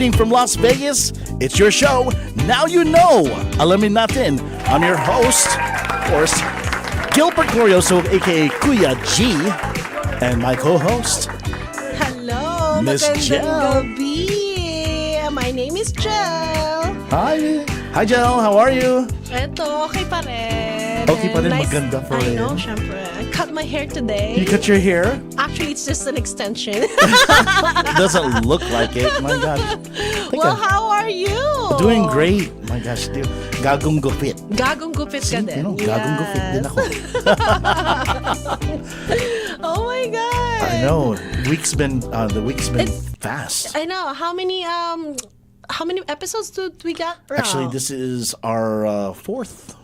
Broadcasting from Las Vegas, it's your show, Now You Know. Alamin natin. I'm your host, of course, Gilbert Glorioso, aka Kuya G, and my co-host, Hello, Miss magandang Jhel. gabi. My name is Jhel. Hi Jhel, how are you? Eto, okay pa rin. Okay pa rin, Nice. maganda pa rin. I know, syempre. I cut my hair today. You cut your hair? Actually, it's just an extension. It doesn't look like it. My gosh. Well, how are you? Doing great. My gosh, dude. Gagong gupit. Gagong gupit ka din. Gagong gupit din ako. Oh my God. I know. The week's been fast. I know. How many episodes do we got? Actually, this is our fourth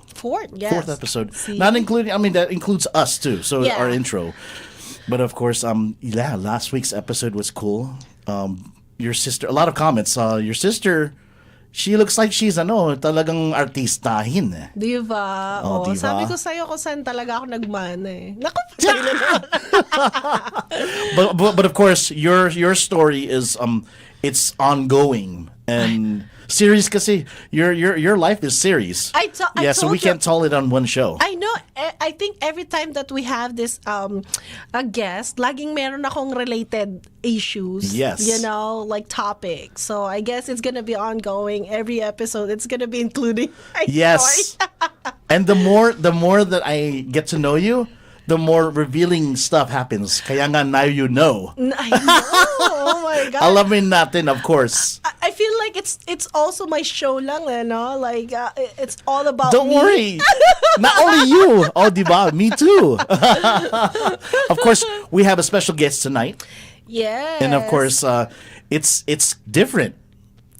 Yes. episode. See? Not including, I mean, that includes us too. So Yeah. our intro. But of course, last week's episode was cool. Your sister, a lot of comments. Your sister, she looks like she's talagang artistahin. Diba? Oh, diba? Sabi ko sa'yo kung saan talaga ako nagmana eh. Naku, sa'yo na naman. But of course, your story is it's ongoing and series kasi your life is series. I so we told you- can't tell it on one show. I know. I think every time that we have this a guest, laging meron akong related issues. Yes. You know, like topics. So I guess it's gonna be ongoing. Every episode, it's gonna be including my Yes. story. And the more that I get to know you, the more revealing stuff happens. Kaya nga now you know. I know. Oh my God. Alamin natin, of course. I feel like it's also my show lang, no? Like it's all about Don't me. worry. Not only you. Oh, diba? Me too. Of course, we have a special guest tonight. Yes. And of course, it's different.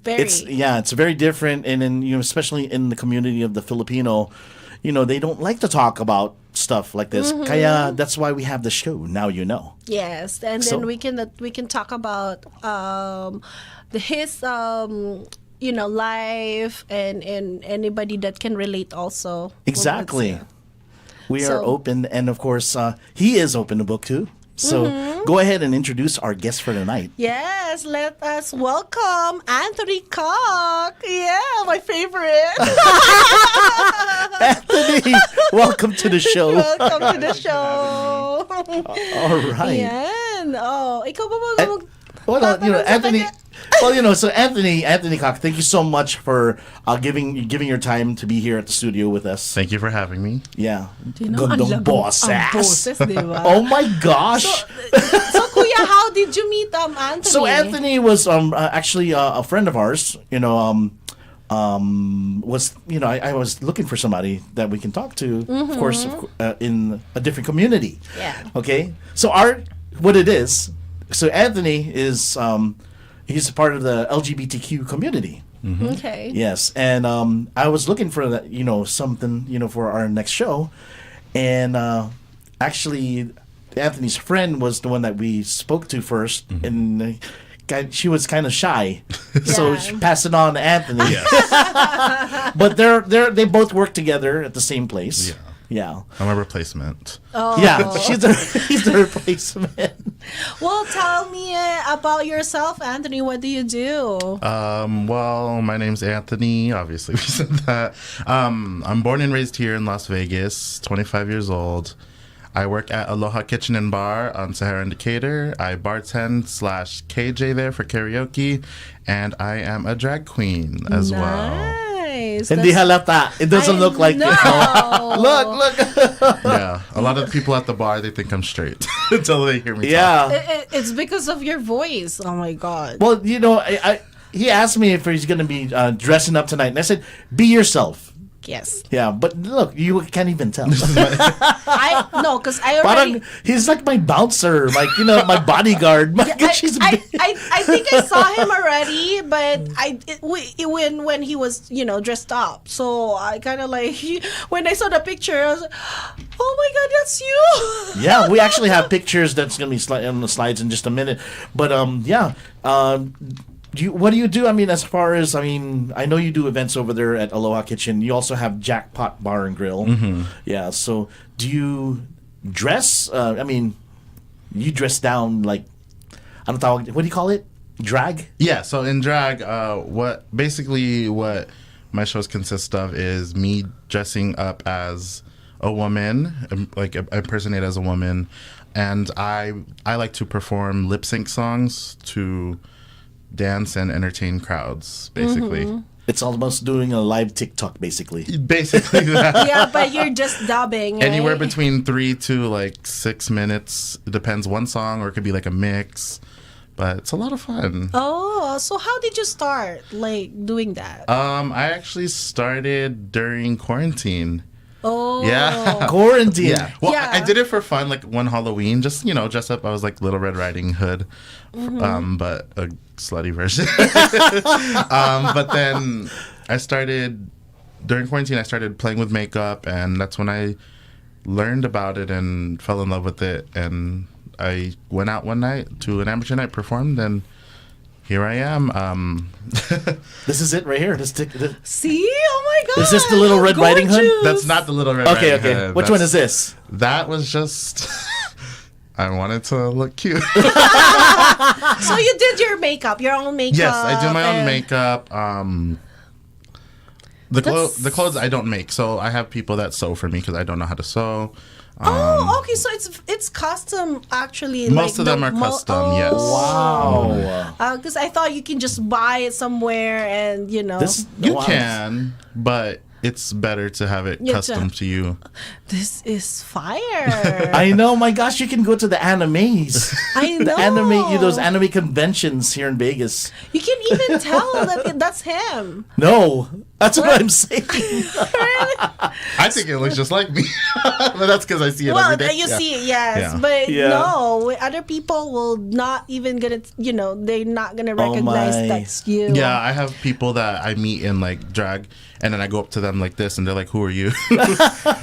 very. It's very different, and in especially in the community of the Filipino, they don't like to talk about stuff like this. Mm-hmm. Kaya that's why we have the show. Now you know. Yes, and So- then we can talk about his life and anybody that can relate also. Exactly. We are So- open, and of course, he is open to book too. So go ahead and introduce our guest for tonight. Yes, let us welcome Anthony Cock. Yeah, my favorite. Anthony, welcome to the show. Welcome to the show. All right. Yan. Oh, ikaw ba mag- Well, tatanong sa Anthony. kanya? Well, so Anthony Cock, thank you so much for giving your time to be here at the studio with us. Thank you for having me. Yeah. Ang Gandong labang- boses. ang boses, diba? Oh my gosh. So, Kuya, how did you meet Anthony? So Anthony was actually a friend of ours. I was looking for somebody that we can talk to, of course, in a different community. Yeah. Okay. So what it is. So Anthony is he's a part of the LGBTQ community. Okay. Yes, and I was looking for that, something, for our next show, and actually, Anthony's friend was the one that we spoke to first, and she was kind of shy, so Yeah. she passed it on to Anthony. But they both work together at the same place. Yeah. Yeah. I'm a replacement. Oh. Yeah, he's the replacement. Well, tell me about yourself, Anthony. What do you do? Well, my name's Anthony. Obviously, we said that. I'm born and raised here in Las Vegas, 25 years old. I work at Aloha Kitchen and Bar on Sahara and Decatur. I bartend / KJ there for karaoke. And I am a drag queen as well. Nice. Hindi halata. It doesn't look like no. it. Look. Yeah, a lot of the people at the bar, they think I'm straight until they hear me talk. Yeah. It's because of your voice. Oh my God. Well, he asked me if he's going to be dressing up tonight, and I said, "Be yourself." Yes. Yeah, but look, you can't even tell. Because I already. Parang, he's like my bouncer, like my bodyguard. My gosh, he's I big. think I saw him already, but when he was dressed up. So I kind of like when I saw the picture, I was like, oh my God, that's you. Yeah, we actually have pictures that's gonna be on the slides in just a minute. But yeah, what do you do? I mean, as far as I know you do events over there at Aloha Kitchen. You also have Jackpot Bar and Grill. Mm-hmm. Yeah. So do you dress? You dress down like, what do you call it? Drag? Yeah, so in drag, what my shows consist of is me dressing up as a woman, like impersonate as a woman, and I like to perform lip sync songs to dance and entertain crowds, basically. It's almost doing a live TikTok, basically. Basically that. Yeah, but you're just dubbing, right? Anywhere between 3 to like 6 minutes. It depends, one song, or it could be like a mix. But it's a lot of fun. Oh, so how did you start, like, doing that? I actually started during quarantine. Oh. Yeah. Quarantine. Yeah. Well, Yeah. I did it for fun, like one Halloween, just, dress up. I was like Little Red Riding Hood, but a slutty version. But then during quarantine, I started playing with makeup, and that's when I learned about it and fell in love with it. And I went out one night to an amateur night, performed, and here I am. This is it right here. See? Oh my God. Is this the Little Red Riding Hood? Gorgeous. That's not the Little Red Riding Hood. Okay. Which one is this? That was just... I wanted to look cute. So you did your makeup, your own makeup. Yes, I do my own and- makeup. The clothes I don't make, so I have people that sew for me because I don't know how to sew. Oh, okay. So it's custom, actually. Most of them are custom, yes. Wow. Because I thought you can just buy it somewhere and, You can, but it's better to have it Yeah, custom to you. This is fire. I know. My gosh, you can go to the animes. I know. Those anime conventions here in Vegas. You can even tell that that's him. No, that's what I'm saying. I think it looks just like me, but that's because I see it every day. You see it, yes. Yeah. But Yeah. no, other people will not even gonna, they're not gonna recognize my. that's you. Yeah, I have people that I meet in like drag, and then I go up to them like this, and they're like, "Who are you?"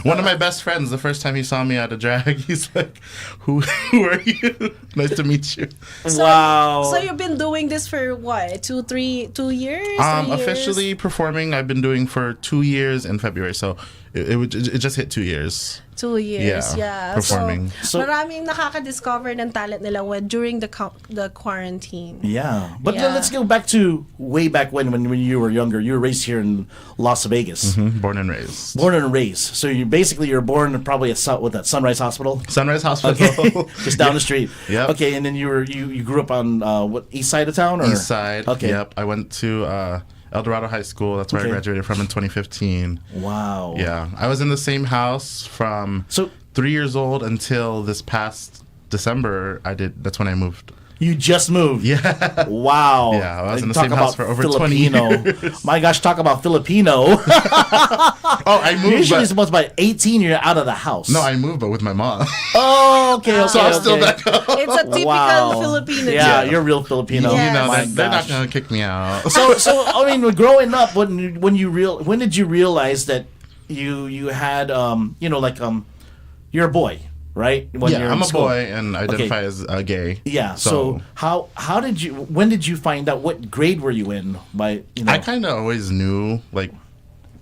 One of my best friends, the first time he saw me at a drag, he's like, "Who are you? Nice to meet you." Wow. So you've been doing this for what? 2 years? 3 years? Officially performing, I've been doing for 2 years in February, so it just hit 2 years. 2 years, yeah. Performing. So maraming nakaka-discover ng talent nila during the quarantine. Yeah, but Yeah. let's go back to way back when you were younger. You were raised here in Las Vegas, Born and raised. born and raised. So you're born probably at Sunrise Hospital. Sunrise Hospital. Okay, just down the street. Yep. Okay, and then you grew up on what, east side of town, or East side. Okay. Yep. I went to El Dorado High School. That's where Okay. I graduated from in 2015. Wow. Yeah. I was in the same house from So 3 years old until this past December. That's when I moved. you just moved. Yeah. Wow. Yeah, I was in the Talk same house about for over 20 Filipino. years. My gosh, talk about Filipino. Oh, I moved. Usually, But, it's supposed by 18, you're out of the house. no, I moved, but with my mom. Oh, okay. so I'm still back home. It's a typical Wow. Filipino Yeah, joke. you're real Filipino. Yes. My They're not gosh. gonna kick me out. So I mean, growing up, when did you realize that you had you're a boy, right? When you're Yeah, in I'm a school. boy and identify as gay. Yeah. So when did you find out? What grade were you in? I kind of always knew, like,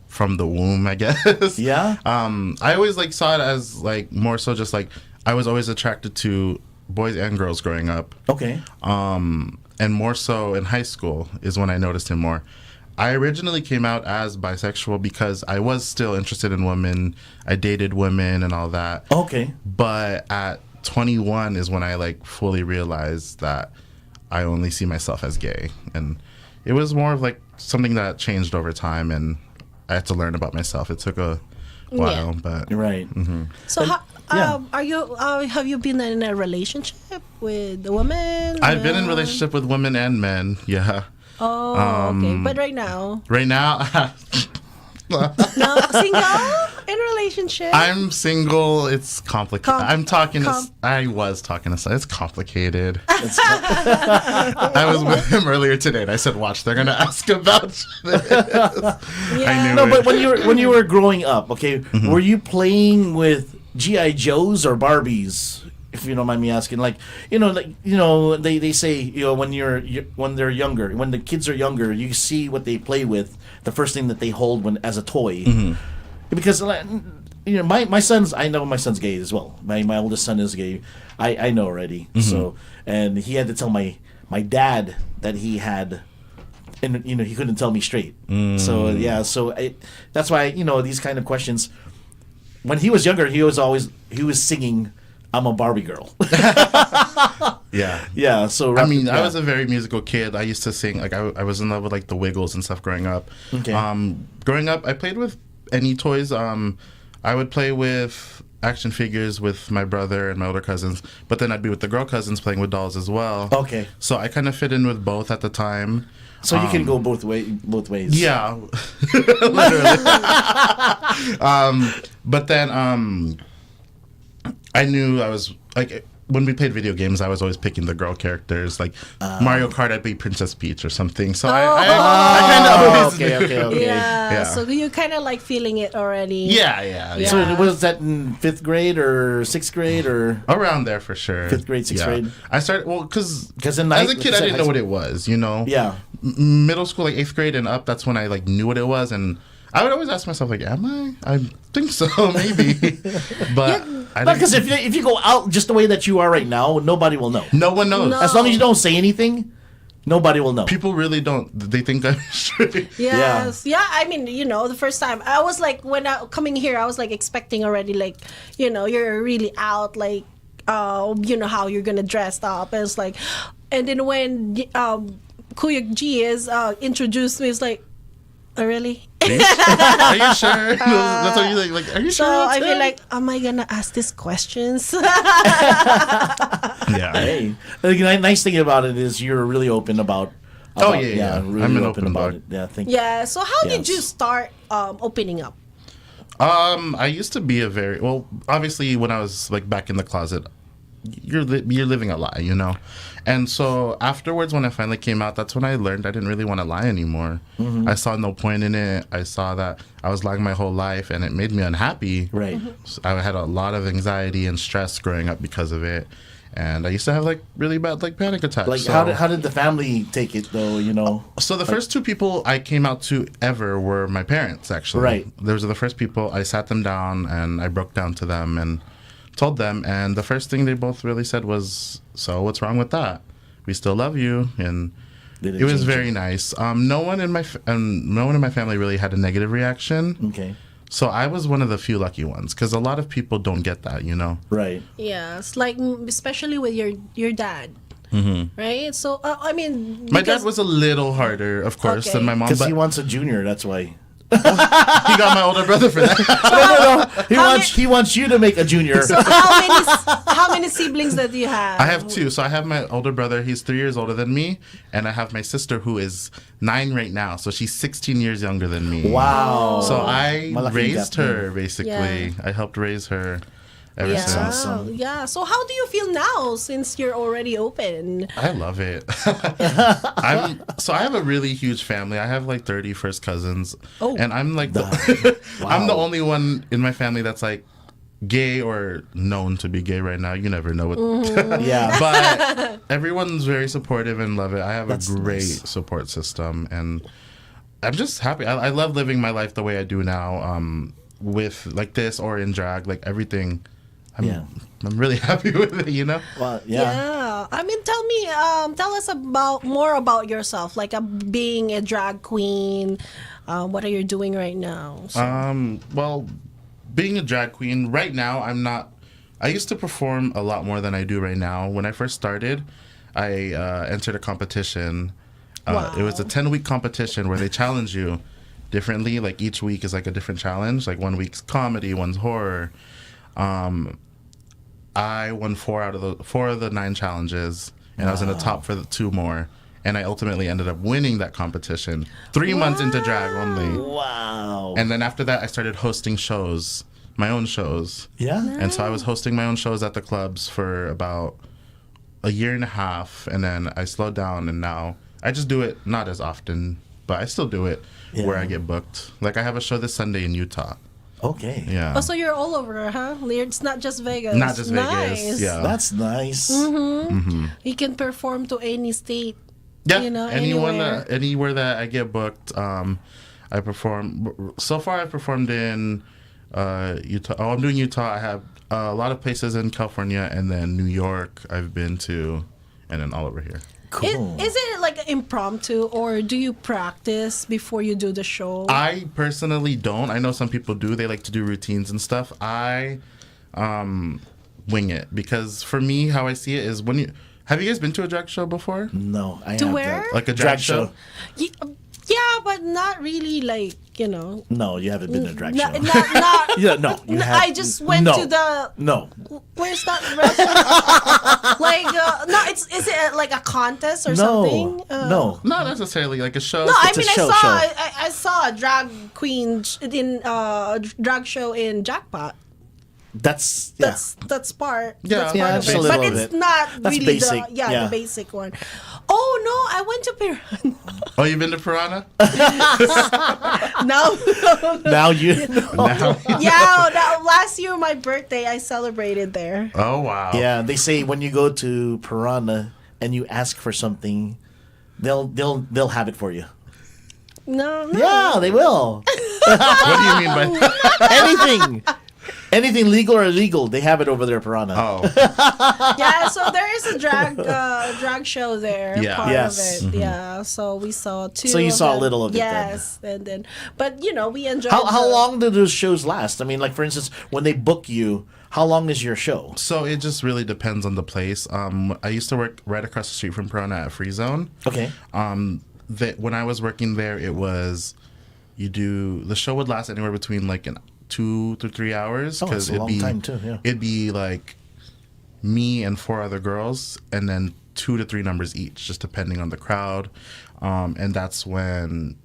from the womb, I guess. Yeah? I always saw it as more so just I was always attracted to boys and girls growing up. Okay. And more so in high school is when I noticed him more. I originally came out as bisexual because I was still interested in women. I dated women and all that. Okay. But at 21 is when I fully realized that I only see myself as gay. And it was more of something that changed over time, and I had to learn about myself. It took a while, but You're right. So yeah. have you been in a relationship with a woman? I've been in relationship with women and men. Yeah. Oh, okay. But right now, Right now, no, single in a relationship. I'm single. It's complicated. Com- I was talking to. It's complicated. I was with him earlier today, and I said, "Watch, they're gonna ask about this." Yeah. I knew No, it. but when you were growing up, okay, were you playing with GI Joes or Barbies? If you don't mind me asking, they say when they're younger, when the kids are younger, you see what they play with. The first thing that they hold as a toy, because my son's. I know my son's gay as well. My oldest son is gay. I know already. So and he had to tell my my dad that he had, and he couldn't tell me straight. So yeah, that's why these kind of questions. When he was younger, he was singing "I'm a Barbie girl." Yeah. Yeah. So I was a very musical kid. I used to sing, like I was in love with like the Wiggles and stuff growing up. Okay. Growing up, I played with any toys. I would play with action figures with my brother and my older cousins, but then I'd be with the girl cousins playing with dolls as well. Okay. So I kind of fit in with both at the time. So you can go both ways. Yeah, literally. But then I knew I was like, when we played video games, I was always picking the girl characters. Like Mario Kart, I'd be Princess Peach or something. So I kind of always okay. Yeah, so you kind of like feeling it already. Yeah. So was that in 5th grade or 6th grade or around there for sure? 5th grade, 6th grade. I started because as a kid I didn't know what it was. Yeah. Middle school, like 8th grade and up, that's when I like knew what it was, and I would always ask myself, like, am I? I think so, maybe. But because if you go out just the way that you are right now, nobody will know. No one knows. No. As long as you don't say anything, nobody will know. People really don't. They think I'm straight. Yes. Yeah. I mean, the first time I was like, when coming here, I was like expecting already, like, you're really out, like, how you're gonna dress up. And it's like, and then when Kuya G is introduced me, it's like, oh, really? Are you sure? That's what you think. Like, are you So sure? I feel like, am I gonna ask these questions? Yeah. Hey, the nice thing about it is you're really open about. Really I'm an open about book. it. Yeah, thank Yeah. So how did Yes. you start opening up? I used to be obviously when I was like back in the closet, you're living a lie, and so afterwards when I finally came out, that's when I learned I didn't really want to lie anymore. I saw no point in it. I saw that I was lying my whole life and it made me unhappy. Right. So I had a lot of anxiety and stress growing up because of it, and I used to have like really bad like panic attacks. Like So- how did the family take it though? So the first two people I came out to ever were my parents, actually. Right. Those are the first people. I sat them down and I broke down to them and told them, and the first thing they both really said was, "So what's wrong with that? We still love you." And it was very nice. No one in my family really had a negative reaction. Okay. So I was one of the few lucky ones, because a lot of people don't get that, Right. Yes, like especially with your dad, right? So I mean, My dad was a little harder, of course, Okay. than my mom, Because but he wants a junior. That's why. he got my older brother for that. No. He wants you to make a junior. So how many siblings that you have? I have two. So I have my older brother. He's 3 years older than me. And I have my sister who is 9 right now. So she's 16 years younger than me. Wow. So I Malaki raised gap her, din. basically. Yeah. I helped raise her ever Yeah, since. awesome. yeah. So how do you feel now since you're already open? I love it. I have a really huge family. I have like 30 first cousins. Oh. And I'm like Wow. I'm the only one in my family that's like gay or known to be gay right now. You never know what. Yeah. But everyone's very supportive and love it. I have That's a great nice. support system, and I'm just happy. I love living my life the way I do now, with like this or in drag, like everything. I'm really happy with it, Well, yeah. I mean, tell us more about yourself, like being a drag queen. What are you doing right now? So- Well, being a drag queen right now, I used to perform a lot more than I do right now. When I first started, I entered a competition. It was a 10-week competition where they challenge you differently. Like each week is like a different challenge. Like 1 week's comedy, one's horror. I won 4 of the 9 challenges, and I was in the top for the 2 more. And I ultimately ended up winning that competition 3 months into drag only. Wow. And then after that, I started hosting shows, my own shows. Yeah. And so I was hosting my own shows at the clubs for about a year and a half, and then I slowed down, and now I just do it not as often, but I still do it where I get booked. Like I have a show this Sunday in Utah. Okay. Yeah. Oh, so you're all over, huh? It's not just Vegas. Not just Nice. Vegas. Yeah. That's nice. You can perform to any state. Yeah, Anywhere. anywhere that I get booked, I perform. So far, I've performed in Utah. Oh, I'm doing Utah. I have a lot of places in California, and then New York I've been to, and then all over here. Cool. Is it like impromptu, or do you practice before you do the show? I personally don't. I know some people do. They like to do routines and stuff. I wing it, because for me, how I see it is when you... Have you guys been to a drag show before? No, I To have where? that. Like a drag show? Yeah, but not really, like, you know. No, you haven't been to a drag show. Not, Yeah, no, you have. I just went to the. No, Where's that restaurant? Like, no, is it like a contest or something? no. Not necessarily like a show. No, I It's a mean, show. I saw a drag queen in drag show in Jackpot. That's That's part. Yeah, That's yeah, part that's of a it. little But of it's it. not That's really basic, yeah. the basic one. Oh no, I went to Piranha. Oh, you've been to Piranha? No. now you. No. Yeah, last year my birthday I celebrated there. Oh, wow. Yeah, they say when you go to Piranha and you ask for something, they'll have it for you. No. Yeah, they will. What do you mean by that? Anything legal or illegal, they have it over there, Piranha. Oh. Yeah, so there is a drag show there. Yeah. Part Yes. of it. Yeah. So we saw two. So you of saw a them. little of it then. Yes, and then, but we enjoyed. How long do those shows last? I mean, like for instance, when they book you, how long is your show? So it just really depends on the place. I used to work right across the street from Piranha at Free Zone. Okay. When I was working there, it was the show would last anywhere between like 2 to 3 hours, Oh, it's a long time too. Yeah. it'd be like me and 4 other girls, and then 2 to 3 numbers each, just depending on the crowd. And that's when,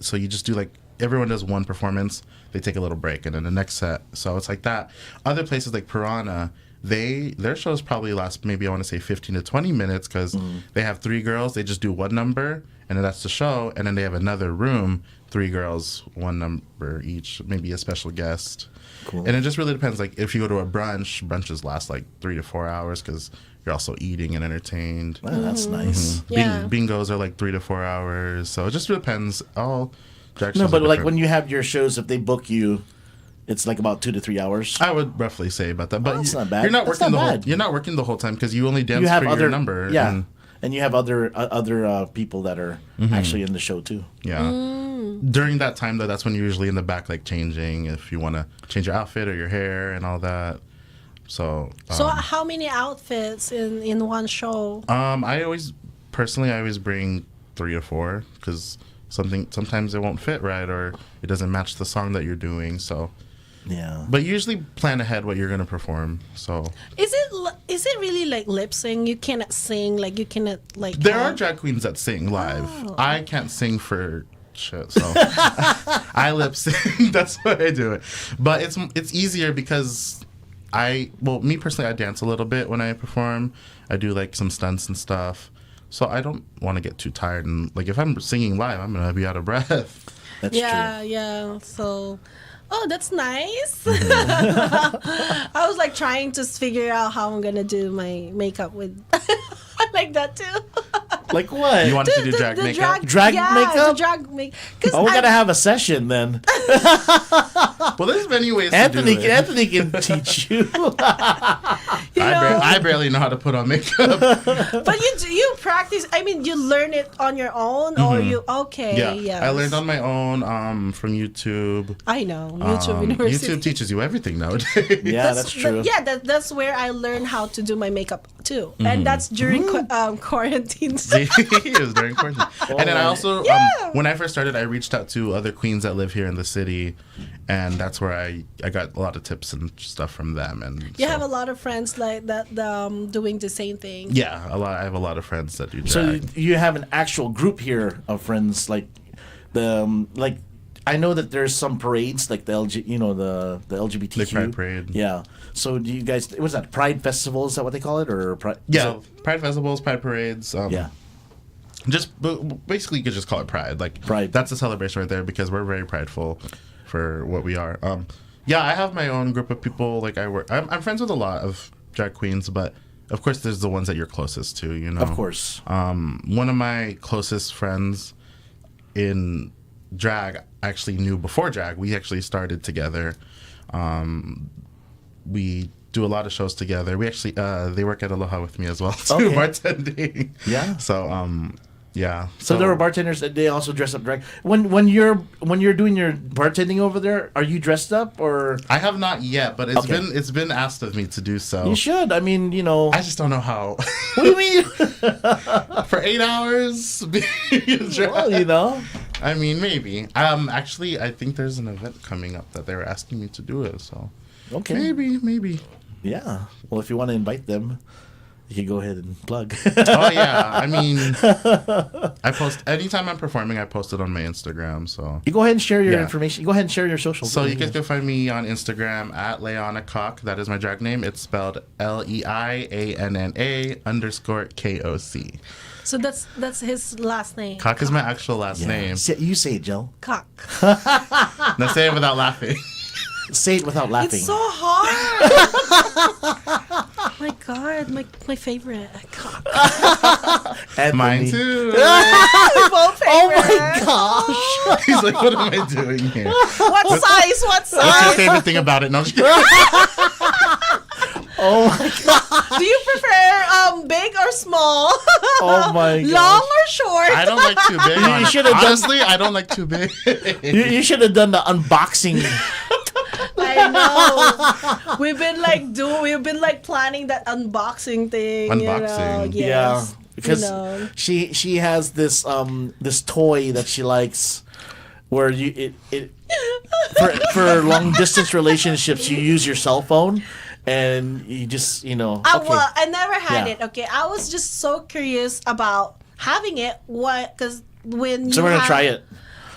so you just do like, everyone does one performance, they take a little break, and then the next set. So it's like that. Other places like Piranha, their shows probably last maybe, I want to say 15 to 20 minutes, because they have 3 girls, they just do one number, and then that's the show. And then they have another room, 3 girls, 1 number each, maybe a special guest. Cool. And it just really depends. Like if you go to a brunches last like 3 to 4 hours, because you're also eating and entertained. Wow, that's nice. Yeah. Bingos are like 3 to 4 hours. So it just depends. All drag No, shows but are like different. when you have your shows, if they book you, it's like about 2 to 3 hours. I would roughly say about that. But that's not bad. You're not That's working not the whole. bad. You're not working the whole time, because you only dance You have for other your number. yeah, and you have other people that are actually in the show too. Yeah. During that time, though, that's when you're usually in the back, like changing, if you want to change your outfit or your hair and all that. So. So how many outfits in one show? I always bring 3 to 4, because sometimes it won't fit right, or it doesn't match the song that you're doing. So. Yeah. But you usually plan ahead what you're gonna perform. So. Is it really like lip sync? You cannot sing, like you cannot like. There are drag queens that sing live. Oh. I can't sing for shit, so I lip sync. That's why I do it. But it's easier because me personally, I dance a little bit when I perform. I do like some stunts and stuff. So I don't want to get too tired, and like if I'm singing live, I'm gonna be out of breath. That's true. Yeah. So. Oh, that's nice. I was like trying to figure out how I'm gonna do my makeup with. I like that too. Like what? You wanted to do drag makeup? Drag makeup? The drag makeup. Oh, we gotta have a session then. Well, there's many ways to do it. Anthony can teach you. I barely know how to put on makeup. But you practice. I mean, you learn it on your own, or you okay? Yeah, Yes. I learned on my own from YouTube. I know YouTube University. YouTube teaches you everything nowadays. Yeah, that's true. That's where I learned how to do my makeup too, and that's during quarantine. It was during quarantine. And then I also, Yeah. when I first started, I reached out to other queens that live here in the city, and that's where I got a lot of tips and stuff from them. And You have a lot of friends like that doing the same thing. Yeah, I have a lot of friends that do drag. So you have an actual group here of friends, like like I know that there's some parades like the the LGBTQ. The Pride Parade. Yeah. So do you guys? Was that Pride Festival? Is that what they call it, or Pride? Yeah, Pride festivals, Pride parades. Yeah. Basically, you could just call it Pride. Like Pride. That's a celebration right there, because we're very prideful for what we are. Yeah, I have my own group of people. Like I'm friends with a lot of drag queens, but of course, there's the ones that you're closest to. You know. Of course. One of my closest friends in drag I actually knew before drag. We actually started together. We do a lot of shows together. We actually they work at Aloha with me as well too, Okay. bartending. Yeah. So yeah. So there were bartenders that they also dress up drag. When you're doing your bartending over there, are you dressed up or? I have not yet, but it's been asked of me to do so. You should. I mean, you know. I just don't know how. What do you mean? For 8 hours? Well, you know. I mean, maybe. Actually, I think there's an event coming up that they were asking me to do it. So Okay. maybe. Yeah. Well, if you want to invite them, you can go ahead and plug. Oh yeah. I mean, I post anytime I'm performing. I post it on my Instagram. So You go ahead and share your Yeah. information. Go ahead and share your socials. So you guys can find me on Instagram at Leanna Cock. That is my drag name. It's spelled LEIANNA_KOC. So that's his last name. Cock is my actual last name. You say it, Jhel. Cock. Now say it without laughing. Say it without laughing. It's so hard. My God, my favorite. Cock. Anthony. Mine too. Both Oh favorite. my gosh. He's like, what am I doing here? What size? What What's your size? favorite thing about it? No, I'm just kidding. Oh my god. Do you prefer big or small? Oh my gosh. Long or short? I don't like too big. You should have done- Honestly, I don't like too big. You should have done the unboxing. I know. We've been like planning that unboxing thing. Unboxing. You know? Yeah. Yes. Because You know. she has this toy that she likes where for long distance relationships you use your cell phone and you just Well, I never had Yeah. it. Okay, I was just so curious about having it. Because when you So we're gonna try it.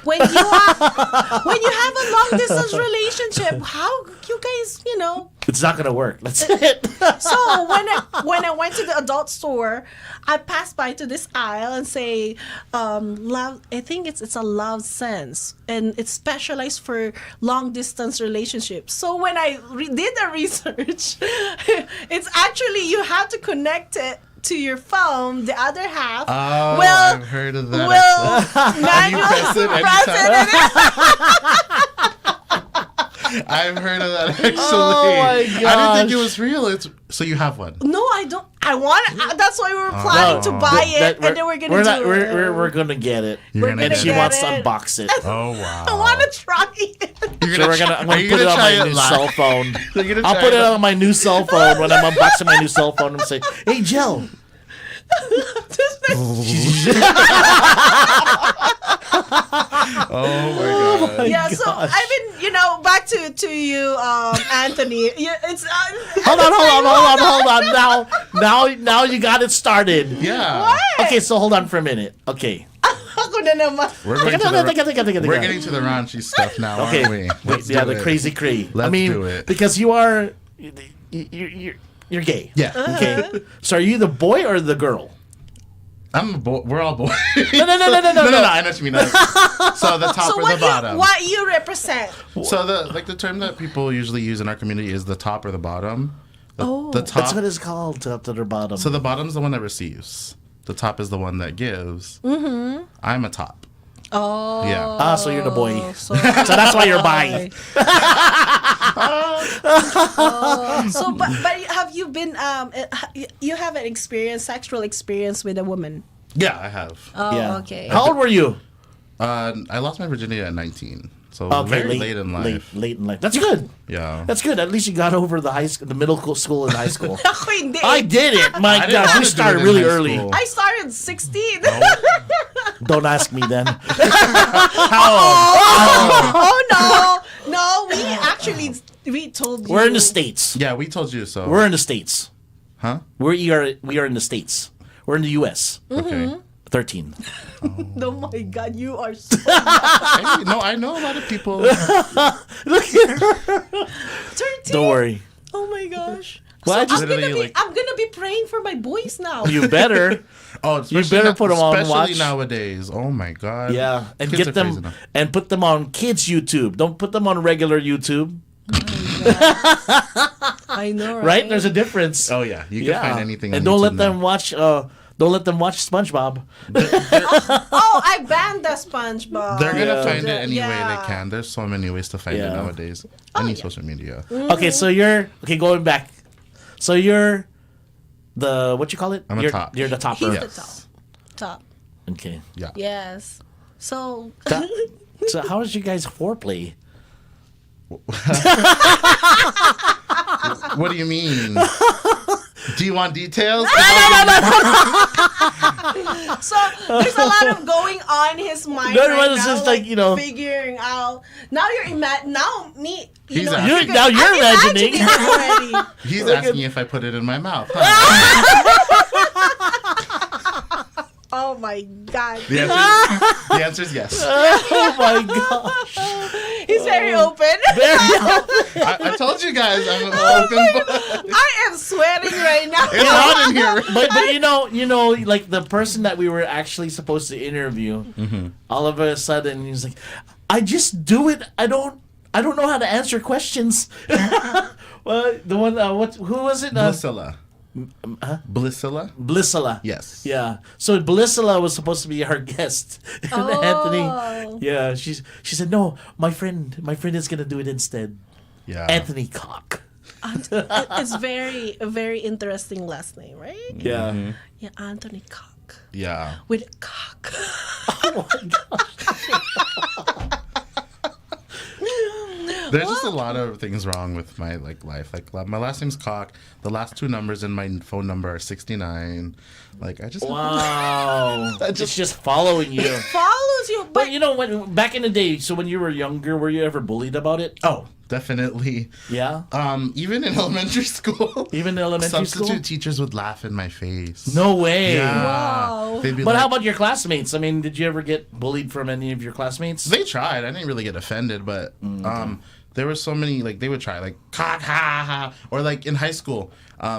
When you have a long distance relationship, how you guys, It's not gonna work. That's it. So when I went to the adult store, I passed by to this aisle and say, love. I think it's a Love Sense, and it's specialized for long distance relationships. So when I did the research, it's actually you have to connect it to your phone. The other half. Oh, well, I've heard of that. manual press it press it anytime. and I've heard of that actually. Oh my I didn't think it gosh. was real. So you have one. No, I don't. I want. That's why we were planning to buy it, and then we're gonna do it. We're gonna get it. You're We're gonna And gonna she get wants to it. unbox it. Oh wow. I want to try it. You're So I'm are gonna you put it on try my new live? cell phone. You're gonna I'll try put it on my new cell phone when I'm unboxing my new cell phone and say, "Hey, Jhel." Oh my god. Yeah, so I've been, back to you, Anthony. It's Hold on. Now you got it started. Yeah. What? Okay, so hold on for a minute. Okay. Ako na naman. We're getting to the raunchy stuff now, Okay. aren't we? Let's Yeah, do the it. crazy cree. Let's I mean, do it. because you are, you're gay. Yeah. Okay. So are you the boy or the girl? I'm a boy. We're all boys. No. No, I know what you mean. So the top So or the bottom. what you represent? So the term that people usually use in our community is the top or the bottom. The That's top. what it's called, top to the bottom. So the bottom's the one that receives. The top is the one that gives. Mm-hmm. I'm a top. Oh. Yeah. so you're the boy. So So that's why you're bi. So, but have you been you have an sexual experience with a woman? Yeah, I have. Oh, Yeah. okay. How old were you? I lost my virginity at 19. So Okay, very late in life. Late in life. That's good. Yeah. That's good. At least you got over the the middle school and high school. Ako hindi. I did it. My I didn't gosh, want we to do started it in really high early. school. I started 16. Don't ask me then. No, we told you. We're in the States. Yeah, we told you so. We're in the States. Huh? We are in the States. We're in the U.S. Okay. 13. Oh my God, you are so Hey, no, I know a lot of people. Look at her. 13. Don't worry. Oh my gosh. Well, I just- I'm gonna be praying for my boys now. You better. Oh, especially better put 'em on especially watch. nowadays. Oh my god. Yeah, and Kids get are crazy them now. and put them on kids YouTube. Don't put them on regular YouTube. I know, Right? There's a difference. Oh yeah, you can find anything. And on don't YouTube let them now. watch. Don't let them watch SpongeBob. Oh, I banned the SpongeBob. They're gonna Yeah. find it any way Yeah. they can. There's so many ways to find Yeah. it nowadays. Any social media. Okay, so you're going back So you're the what you call it? I'm a you're, top. You're the topper. He's Yes. the top. Okay. Yeah. Yes. So So how is you guys foreplay? What do you mean? Do you want details? so there's a lot of going on in his mind No, right it's now, just like, you know- figuring out. Now now me. You He's know, asking- Now you're I'm imagining. it already. He's asking if I put it in my mouth. Huh? Oh my god. The answer is yes. Oh my gosh. He's very open. I told you guys I'm open book. I am sweating right now. It's hot in here. But you know, like the person that we were actually supposed to interview, all of a sudden he's like, I just do it. I don't know how to answer questions. Well, the one who was it? Blissilla. Blissilla? Blissilla. Yes. Yeah. So Blissilla was supposed to be our guest. And Oh. Anthony. Yeah, she said, "No, my friend is going to do it instead." Yeah. Anthony Cock. It's a very interesting last name, right? Yeah. Yeah, Anthony Cock. Yeah. With a cock. Oh my gosh. There's just a lot of things wrong with my life. Like my last name's Cock. The last two numbers in my phone number are 69. Like I just Wow. It's just following you. Follows you, But but you know, when back in the day, so when you were younger, were you ever bullied about it? Oh, definitely. Yeah. Even in elementary school. Even in elementary Substitute school? teachers would laugh in my face. No way. Yeah. Wow. They'd be But like, how about your classmates? I mean, did you ever get bullied from any of your classmates? They tried. I didn't really get offended, but there were so many, like, they would try, like, cock, ha, ha, or, like, in high school.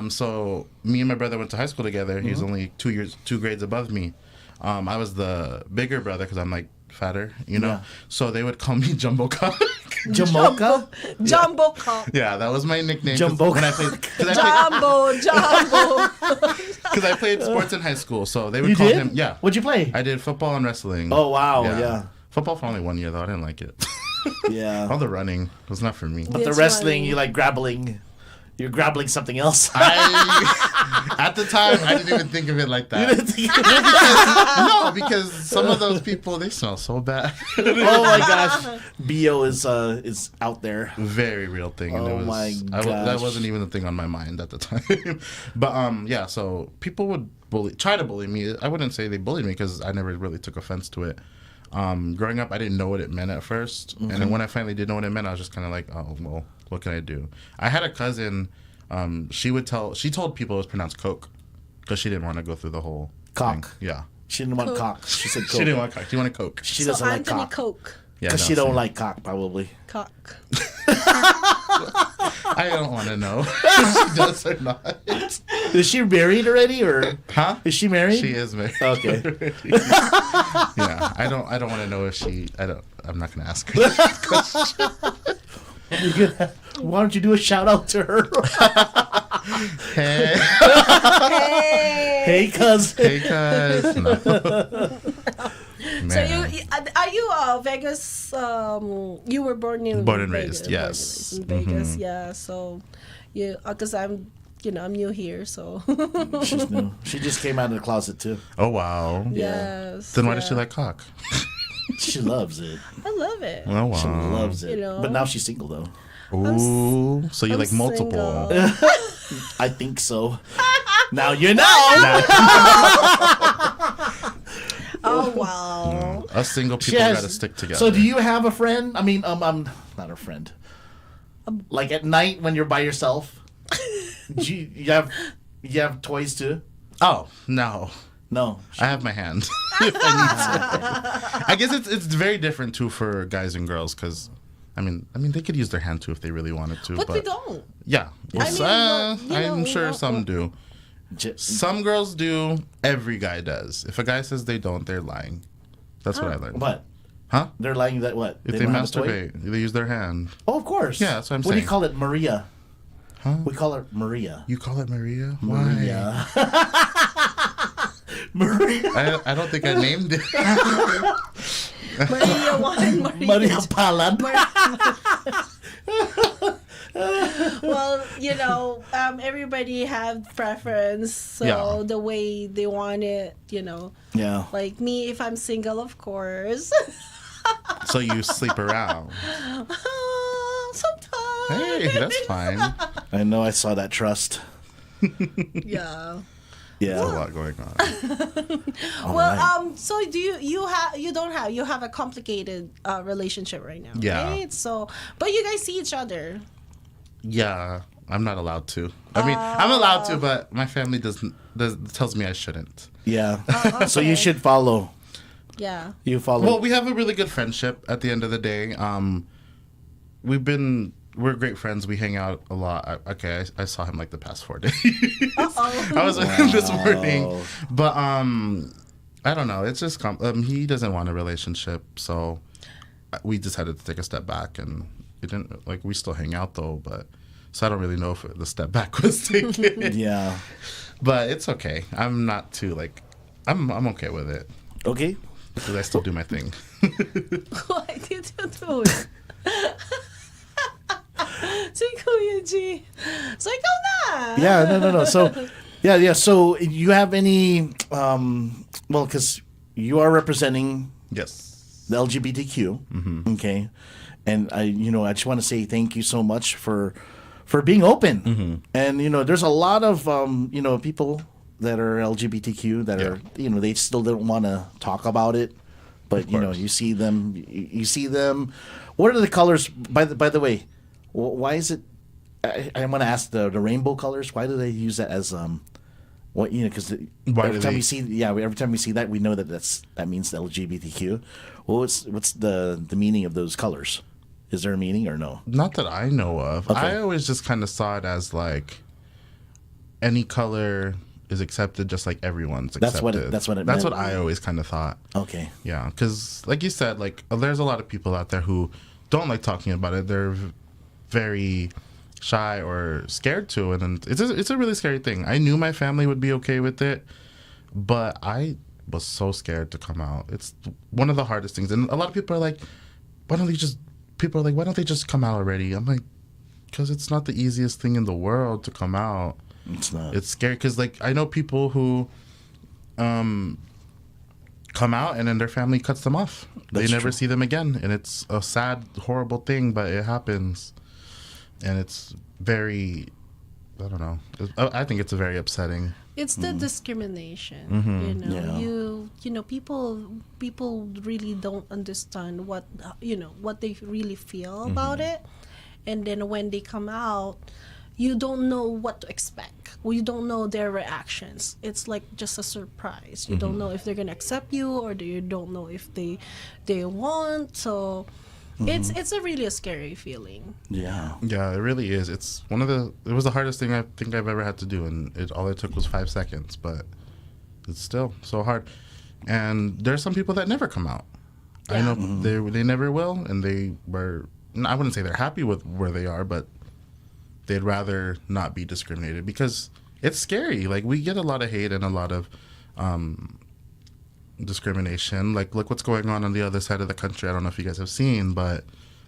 So me and my brother went to high school together. He was only 2 grades above me. I was the bigger brother because I'm, like, fatter, you know? Yeah. So they would call me Jumbo Cock. Jamocha? Jumbo Cock. Yeah, that was my nickname. Jumbo when I played, Jumbo. because I played sports in high school, so they would You call did? him. Yeah, What'd you play? I did football and wrestling. Oh, wow, yeah. Football for only 1 year though. I didn't like it. Yeah. All the running was not for me. But the It's wrestling, funny. you like grappling. You're grappling something else. At the time, I didn't even think of it like that. No, because some of those people, they smell so bad. Oh my gosh. BO is out there. Very real thing. And Oh it was, my that gosh. wasn't even the thing on my mind at the time. But yeah, so people would try to bully me. I wouldn't say they bullied me because I never really took offense to it. Growing up, I didn't know what it meant at first. And then when I finally did know what it meant, I was just kind of like, oh, well, what can I do? I had a cousin, she told people it was pronounced Coke because she didn't want to go through the whole Cock. thing. Yeah. She didn't want Coke. cock. She said coke. She didn't want Coke. She wanted Coke. She So doesn't like Anthony cock. Coke. Yeah, Because no, she don't same. like cock, probably. Cock. I don't want to know if she does or not. Is she married already, or Huh? is she married? She is married. Okay. Yeah, I don't want to know if she. I'm not gonna ask her that question. Why don't you do a shout out to her? Hey, Hey. Hey, cuz. hey, cuz. No. Man. So are you Vegas? You were born in Born and Vegas, raised, yes. Born and raised in Vegas, yeah. So you, because I'm new here, so She's new. She just came out of the closet too. Oh wow. yes. Then why does she yeah. like cock? She loves it. I love it. Oh She wow. loves it. You know. But now she's single though. Ooh, so you I'm like multiple? single. I think so. Now you know. Oh wow. Us single She people has- gotta stick together. So do you have a friend? I mean, I'm not a friend. Like at night when you're by yourself, do you have toys too? Oh no. No. I have my hand if I need to. I guess it's very different too for guys and girls because, I mean they could use their hand too if they really wanted to. But we don't. Yeah, I mean, I'm we sure don't- some do. Some girls do. Every guy does. If a guy says they don't, they're lying. That's what I learned. What? Huh? They're lying that what? If they don't have a toy? masturbate, they use their hand. Oh, of course. Yeah, that's what I'm What do you saying. call it, Maria? Huh? We call her Maria. You call it Maria? Maria. Maria. Why? I don't think I named it. Maria one, Maria Maria two. Palad. Well, everybody have preference, so Yeah. the way they want it, Yeah. like me, if I'm single, of course. So you sleep around. Sometimes. Hey, that's fine. I know. I saw that trust. Yeah. Yeah. There's a lot going on. Well, right. so do you have a complicated relationship right now, Yeah. right? So, but you guys see each other. Yeah, I'm not allowed to. I mean, I'm allowed to, but my family tells me I shouldn't. Yeah. Oh, So you okay. should follow. Yeah. You follow. Well, we have a really good friendship at the end of the day. We're great friends. We hang out a lot. I saw him like the past 4 days. Uh-oh. I was with him this morning. Wow. But I don't know. It's just he doesn't want a relationship, so we decided to take a step back, and it didn't we still hang out though, but so I don't really know if the step back was taken. Yeah. But it's okay. I'm not too I'm okay with it Okay. because I still do my thing. Why did you do it? Si Kuya G. So ikaw na. Yeah. No. So, yeah. So, you have any? Because you are representing Yes. the LGBTQ. Okay. And I just want to say thank you so much for being open. And there's a lot of people that are LGBTQ that are they still don't want to talk about it, but course. you see them. You see them. What are the colors? By the way, why is it? I want to ask the rainbow colors. Why do they use that as what because Why every do time they- we see every time we see that we know that means the LGBTQ. Well, what's the meaning of those colors? Is there a meaning or no? Not that I know of. Okay. I always just kind of saw it as any color is accepted, just like everyone's accepted. That's what it That's meant. what I always kind of thought. Okay. Yeah, because like you said, there's a lot of people out there who don't like talking about it. They're very shy or scared to it, and it's a really scary thing. I knew my family would be okay with it, but I was so scared to come out. It's one of the hardest things, and a lot of people are like, why don't they just come out already? I'm like, because it's not the easiest thing in the world to come out. It's not. It's scary because I know people who come out and then their family cuts them off. That's they never true. see them again, and it's a sad, horrible thing, but it happens, and it's very, I don't know. I think it's very upsetting. It's the discrimination. Yeah. People really don't understand what they really feel about it, and then when they come out, you don't know what to expect. Well, you don't know their reactions. It's like just a surprise. You don't know if they're gonna accept you, or you don't know if they want. So it's a really scary feeling. Yeah. Yeah, it really is. It was the hardest thing I think I've ever had to do, and all it took was 5 seconds, but it's still so hard. And there's some people that never come out. I know they never will, and I wouldn't say they're happy with where they are, but they'd rather not be discriminated because it's scary. We get a lot of hate and a lot of discrimination. Look what's going on the other side of the country. I don't know if you guys have seen, but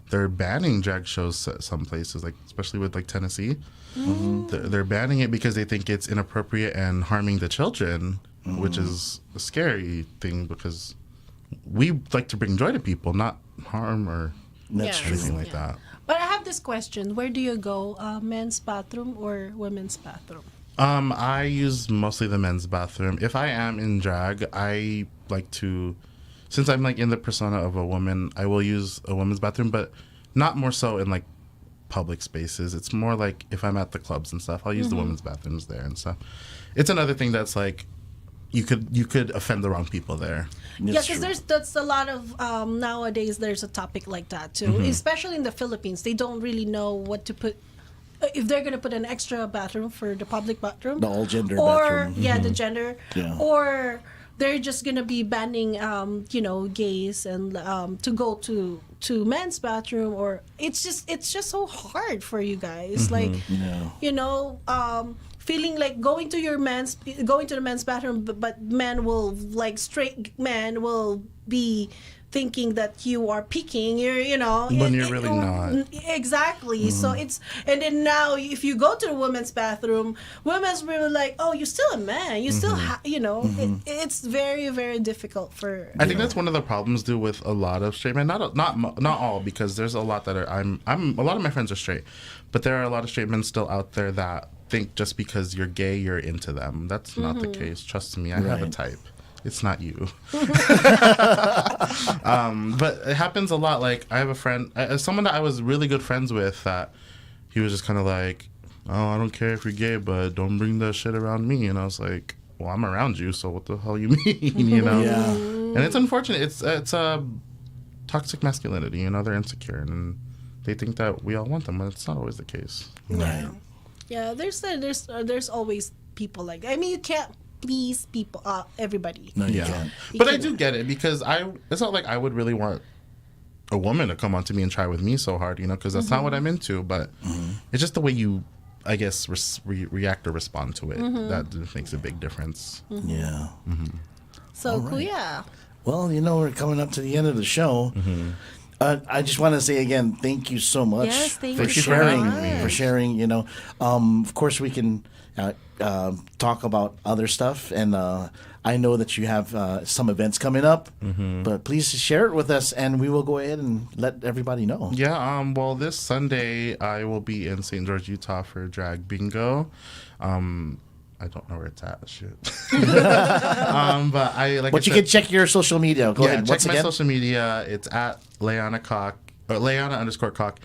they're banning drag shows at some places, especially with Tennessee. They're banning it because they think it's inappropriate and harming the children, which is a scary thing because we like to bring joy to people, not harm or That's Yes. true. anything like that. But I have this question: where do you go? Men's bathroom or women's bathroom? I use mostly the men's bathroom. If I am in drag, I like to, since I'm in the persona of a woman, I will use a women's bathroom, but not more so in public spaces. It's more if I'm at the clubs and stuff, I'll use the women's bathrooms there and stuff. It's another thing that's you could offend the wrong people there. Yeah, because that's a lot of nowadays. There's a topic like that too, especially in the Philippines. They don't really know what to put. If they're gonna put an extra bathroom for the public bathroom, The all-gender or bathroom. the gender, Yeah. or they're just gonna be banning gays and to go to men's bathroom, or it's just so hard for you guys. Yeah. Feeling like going to the men's bathroom, but men will straight men will be thinking that you are peaking. When you're really not. Exactly. So and then now if you go to the women's bathroom, women's really like, oh, you're still a man. You still it's very, very difficult for. I think that's one of the problems with a lot of straight men. Not all, because there's a lot that are. A lot of my friends are straight, but there are a lot of straight men still out there that think just because you're gay, you're into them. That's not the case. Trust me, I have a type. It's not you. But it happens a lot. Like, I have a friend, someone that I was really good friends with, that he was just kind of like, oh, I don't care if you're gay, but don't bring that shit around me. And I was like, well, I'm around you, so what the hell you mean, Yeah. And it's unfortunate. It's toxic masculinity, they're insecure, and they think that we all want them, but it's not always the case. Right. Yeah, there's always people like that. I mean, you can't please people, everybody. No, you can't. But I do get it, because it's not like I would really want a woman to come onto me and try with me so hard, because that's not what I'm into. But it's just the way you, I guess, react or respond to it that makes a big difference. Yeah. So, Kuya. Well, we're coming up to the end of the show. I just want to say again, thank you so much Yes, for you so sharing. much. For sharing, of course we can talk about other stuff, and I know that you have some events coming up, but please share it with us, and we will go ahead and let everybody know. Yeah. Well, this Sunday I will be in St. George, Utah for Drag Bingo. I don't know where it's at. Shit. But you can check your social media. Go ahead. Check Once my again. social media. It's at Leanna Cock, or Leanna_Cock,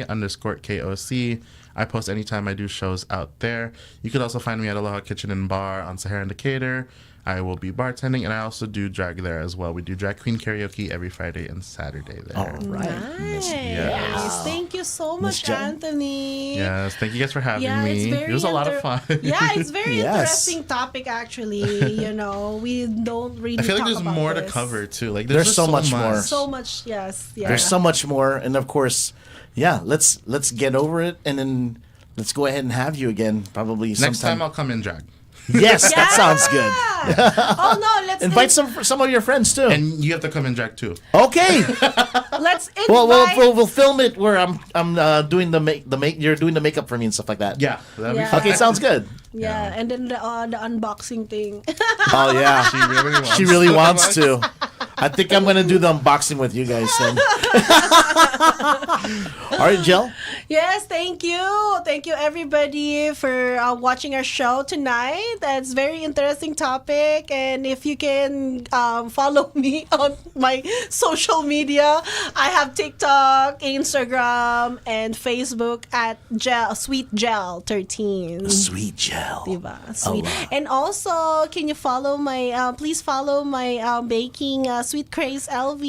LEIANNA_KOC. I post anytime I do shows out there. You could also find me at Aloha Kitchen and Bar on Sahara and Decatur. I will be bartending, and I also do drag there as well. We do drag queen karaoke every Friday and Saturday there. All right. Nice. Yes. Thank you so Miss much, Jhel. Anthony. Yes, thank you guys for having Yeah, me. It was a lot of fun. Yeah, it's very Yes. interesting topic, actually. We don't really I feel like talk there's about more this. to cover too. Like There's just so much more. So much, yes. Yeah. There's so much more, and of course, let's get over it, and then let's go ahead and have you again, probably Next sometime. time I'll come in drag. Yes, that sounds good. Oh no, let's Invite some of your friends too. And you have to come in drag too. Okay. let's invite. Well, we'll film it where I'm doing you're doing the makeup for me and stuff like that. Yeah. That'd be Yeah. fun. Okay, sounds good. Yeah, and then the unboxing thing. Oh yeah. She really wants. She really wants to. I think I'm gonna do the unboxing with you guys then. All right, Jhel. Yes, thank you everybody for watching our show tonight. That's very interesting topic, and if you can follow me on my social media, I have TikTok, Instagram, and Facebook at Sweet Jhel 13. Sweet Jhel. Diba? Sweet. Allah. And also, can you follow please follow my baking Sweet Craze LV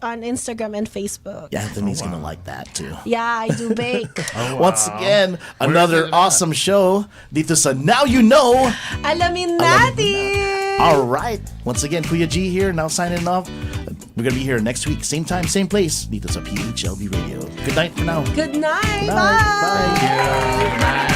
on Instagram and Facebook. Yeah, Anthony's gonna like that too. Yeah, I do bake. Once again, Where another is it at? awesome show dito sa Now You Know. Alamin natin! All right. Once again, Kuya G here, now signing off. We're going to be here next week, same time, same place, dito sa PHLB Radio. Good night for now. Good night. Bye. Bye. Bye. Bye.